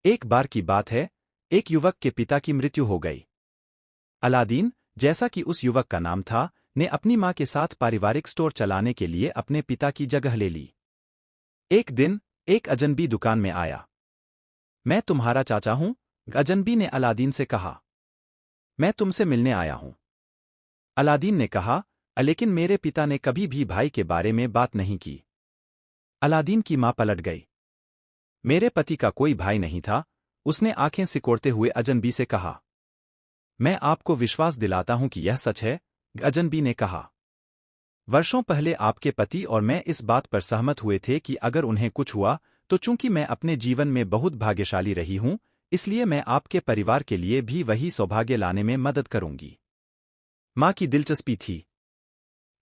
एक बार की बात है, एक युवक के पिता की मृत्यु हो गई। अलादीन, जैसा कि उस युवक का नाम था, ने अपनी मां के साथ पारिवारिक स्टोर चलाने के लिए अपने पिता की जगह ले ली। एक दिन, एक अजनबी दुकान में आया। मैं तुम्हारा चाचा हूं, अजनबी ने अलादीन से कहा। मैं तुमसे मिलने आया हूं। अलादीन ने कहा, लेकिन मेरे पिता ने कभी भी भाई के बारे में बात नहीं की। अलादीन की मां पलट गई। मेरे पति का कोई भाई नहीं था, उसने आंखें सिकोड़ते हुए अजनबी से कहा। मैं आपको विश्वास दिलाता हूं कि यह सच है, अजनबी ने कहा। वर्षों पहले आपके पति और मैं इस बात पर सहमत हुए थे कि अगर उन्हें कुछ हुआ, तो चूंकि मैं अपने जीवन में बहुत भाग्यशाली रही हूं, इसलिए मैं आपके परिवार के लिए भी वही सौभाग्य लाने में मदद करूंगी। मां की दिलचस्पी थी।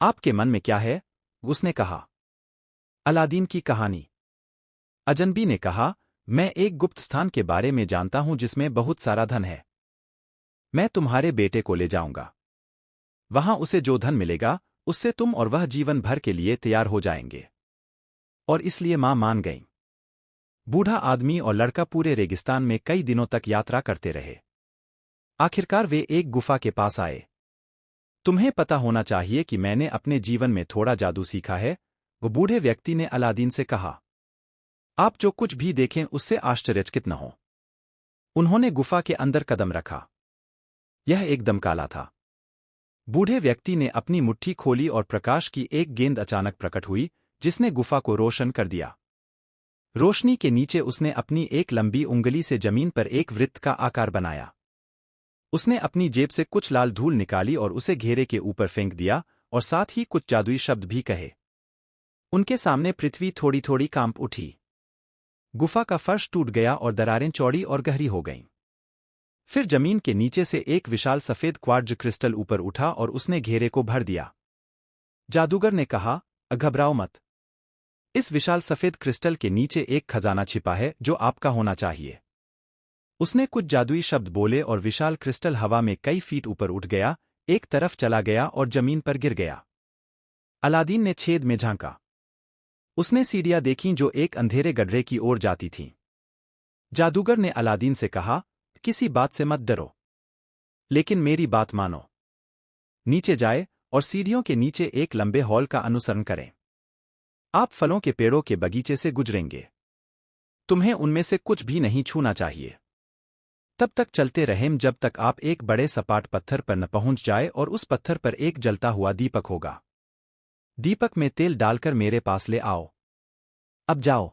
आपके मन में क्या है? उसने कहा। अलादीन की कहानी। अजनबी ने कहा, मैं एक गुप्त स्थान के बारे में जानता हूं जिसमें बहुत सारा धन है। मैं तुम्हारे बेटे को ले जाऊंगा। वहां उसे जो धन मिलेगा, उससे तुम और वह जीवन भर के लिए तैयार हो जाएंगे। और इसलिए मां मान गईं। बूढ़ा आदमी और लड़का पूरे रेगिस्तान में कई दिनों तक यात्रा करते रहे। आखिरकार वे एक गुफा के पास आए। तुम्हें पता होना चाहिए कि मैंने अपने जीवन में थोड़ा जादू सीखा है, वो बूढ़े व्यक्ति ने अलादीन से कहा। आप जो कुछ भी देखें उससे आश्चर्यचकित न हो। उन्होंने गुफा के अंदर कदम रखा। यह एकदम काला था। बूढ़े व्यक्ति ने अपनी मुट्ठी खोली और प्रकाश की एक गेंद अचानक प्रकट हुई, जिसने गुफा को रोशन कर दिया। रोशनी के नीचे उसने अपनी एक लंबी उंगली से जमीन पर एक वृत्त का आकार बनाया। उसने अपनी जेब से कुछ लाल धूल निकाली और उसे घेरे के ऊपर फेंक दिया, और साथ ही कुछ जादुई शब्द भी कहे। उनके सामने पृथ्वी थोड़ी थोड़ी कांप उठी। गुफा का फर्श टूट गया और दरारें चौड़ी और गहरी हो गईं। फिर जमीन के नीचे से एक विशाल सफेद क्वार्ट्ज क्रिस्टल ऊपर उठा और उसने घेरे को भर दिया। जादूगर ने कहा, घबराओ मत। इस विशाल सफेद क्रिस्टल के नीचे एक खजाना छिपा है जो आपका होना चाहिए। उसने कुछ जादुई शब्द बोले और विशाल क्रिस्टल हवा में कई फीट ऊपर उठ गया, एक तरफ चला गया और जमीन पर गिर गया। अलादीन ने छेद में झांका। उसने सीढ़ियां देखीं जो एक अंधेरे गड्ढे की ओर जाती थीं। जादूगर ने अलादीन से कहा, किसी बात से मत डरो, लेकिन मेरी बात मानो। नीचे जाए और सीढ़ियों के नीचे एक लंबे हॉल का अनुसरण करें। आप फलों के पेड़ों के बगीचे से गुजरेंगे। तुम्हें उनमें से कुछ भी नहीं छूना चाहिए। तब तक चलते रहें जब तक आप एक बड़े सपाट पत्थर पर न पहुंच जाए और उस पत्थर पर एक जलता हुआ दीपक होगा। दीपक में तेल डालकर मेरे पास ले आओ। अब जाओ।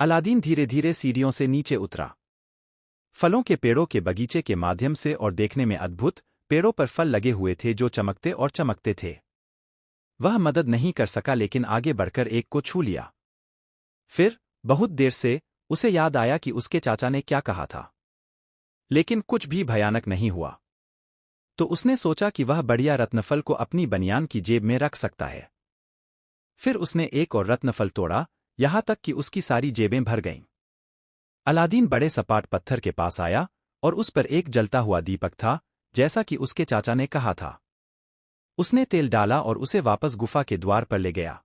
अलादीन धीरे धीरे सीढ़ियों से नीचे उतरा। फलों के पेड़ों के बगीचे के माध्यम से और देखने में अद्भुत, पेड़ों पर फल लगे हुए थे जो चमकते और चमकते थे। वह मदद नहीं कर सका लेकिन आगे बढ़कर एक को छू लिया। फिर, बहुत देर से, उसे याद आया कि उसके चाचा ने क्या कहा था। लेकिन कुछ भी भयानक नहीं हुआ। तो उसने सोचा कि वह बढ़िया रत्नफल को अपनी बनियान की जेब में रख सकता है। फिर उसने एक और रत्नफल तोड़ा, यहां तक कि उसकी सारी जेबें भर गईं। अलादीन बड़े सपाट पत्थर के पास आया, और उस पर एक जलता हुआ दीपक था, जैसा कि उसके चाचा ने कहा था। उसने तेल डाला और उसे वापस गुफा के द्वार पर ले गया।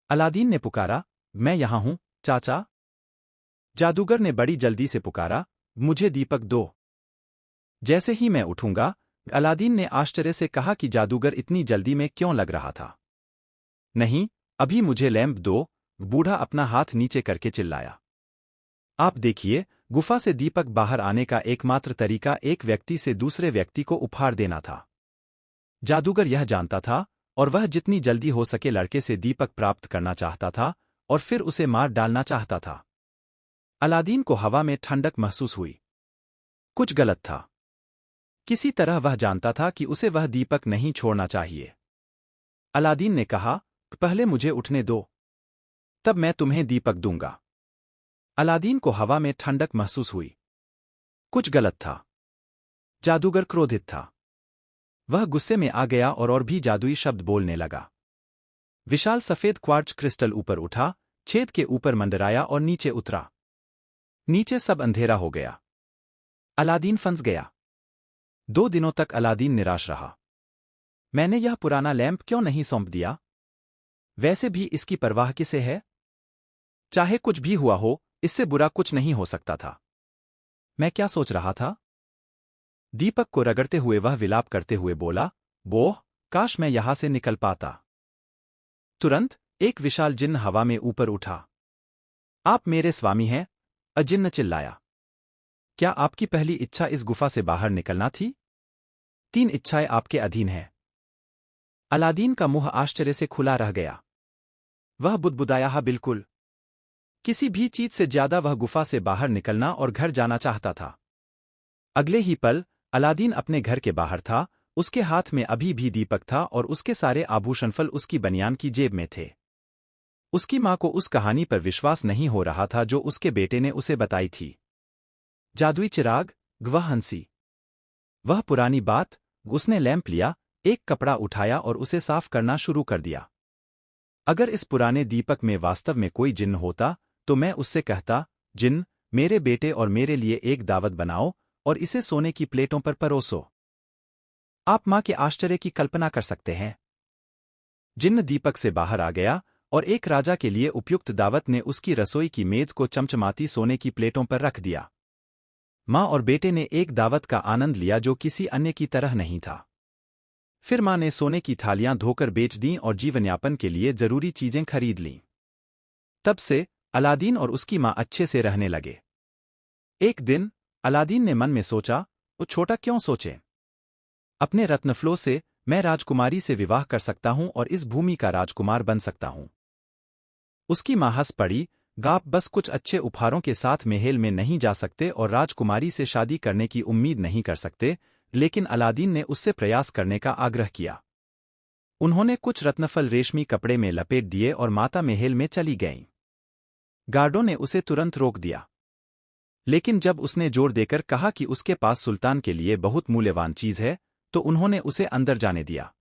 अलादीन ने पुकारा, मैं यहां हूं, चाचा। जादूगर ने बड़ी जल्दी से पुकारा, मुझे दीपक दो। जैसे ही मैं उठूंगा, अलादीन ने आश्चर्य से कहा कि जादूगर इतनी जल्दी में क्यों लग रहा था। नहीं, अभी मुझे लैंप दो, बूढ़ा अपना हाथ नीचे करके चिल्लाया। आप देखिए, गुफा से दीपक बाहर आने का एकमात्र तरीका एक व्यक्ति से दूसरे व्यक्ति को उपहार देना था। जादूगर यह जानता था, और वह जितनी जल्दी हो सके लड़के से दीपक प्राप्त करना चाहता था, और फिर उसे मार डालना चाहता था। अलादीन को हवा में ठंडक महसूस हुई। कुछ गलत था। किसी तरह वह जानता था कि उसे वह दीपक नहीं छोड़ना चाहिए। अलादीन ने कहा, पहले मुझे उठने दो, तब मैं तुम्हें दीपक दूंगा। अलादीन को हवा में ठंडक महसूस हुई। कुछ गलत था। जादूगर क्रोधित था। वह गुस्से में आ गया और भी जादुई शब्द बोलने लगा। विशाल सफेद क्वार्ट्ज क्रिस्टल ऊपर उठा, छेद के ऊपर मंडराया और नीचे उतरा। नीचे सब अंधेरा हो गया। अलादीन फंस गया। 2 दिनों तक अलादीन निराश रहा। मैंने यह पुराना लैंप क्यों नहीं सौंप दिया? वैसे भी इसकी परवाह किसे है? चाहे कुछ भी हुआ हो, इससे बुरा कुछ नहीं हो सकता था। मैं क्या सोच रहा था? दीपक को रगड़ते हुए वह विलाप करते हुए बोला, बोह, काश मैं यहां से निकल पाता। तुरंत एक विशाल जिन्न हवा में ऊपर उठा। आप मेरे स्वामी हैं? अजिन्न चिल्लाया। क्या आपकी पहली इच्छा इस गुफा से बाहर निकलना थी? 3 इच्छाएं आपके अधीन हैं। अलादीन का मुंह आश्चर्य से खुला रह गया। वह बुदबुदाया, हा बिल्कुल। किसी भी चीज से ज्यादा वह गुफा से बाहर निकलना और घर जाना चाहता था। अगले ही पल अलादीन अपने घर के बाहर था, उसके हाथ में अभी भी दीपक था और उसके सारे आभूषणफल उसकी बनियान की जेब में थे। उसकी मां को उस कहानी पर विश्वास नहीं हो रहा था जो उसके बेटे ने उसे बताई थी। जादुई चिराग, वह हंसी। वह पुरानी बात। उसने लैंप लिया, एक कपड़ा उठाया और उसे साफ करना शुरू कर दिया। अगर इस पुराने दीपक में वास्तव में कोई जिन्न होता, तो मैं उससे कहता, जिन्न, मेरे बेटे और मेरे लिए एक दावत बनाओ और इसे सोने की प्लेटों पर परोसो। आप मां के आश्चर्य की कल्पना कर सकते हैं। जिन्न दीपक से बाहर आ गया और एक राजा के लिए उपयुक्त दावत ने उसकी रसोई की मेज को चमचमाती सोने की प्लेटों पर रख दिया। मां और बेटे ने एक दावत का आनंद लिया जो किसी अन्य की तरह नहीं था। फिर मां ने सोने की थालियां धोकर बेच दीं और जीवनयापन के लिए जरूरी चीजें खरीद लीं। तब से अलादीन और उसकी मां अच्छे से रहने लगे। एक दिन अलादीन ने मन में सोचा, वो छोटा क्यों सोचे? अपने रत्नफलों से मैं राजकुमारी से विवाह कर सकता हूं और इस भूमि का राजकुमार बन सकता हूं। उसकी मां हंस पड़ी, आप बस कुछ अच्छे उपहारों के साथ महल में नहीं जा सकते और राजकुमारी से शादी करने की उम्मीद नहीं कर सकते, लेकिन अलादीन ने उससे प्रयास करने का आग्रह किया। उन्होंने कुछ रत्नफल रेशमी कपड़े में लपेट दिए और माता महल में चली गईं। गार्डों ने उसे तुरंत रोक दिया। लेकिन जब उसने जोर देकर कहा कि उसके पास सुल्तान के लिए बहुत मूल्यवान चीज है, तो उन्होंने उसे अंदर जाने दिया।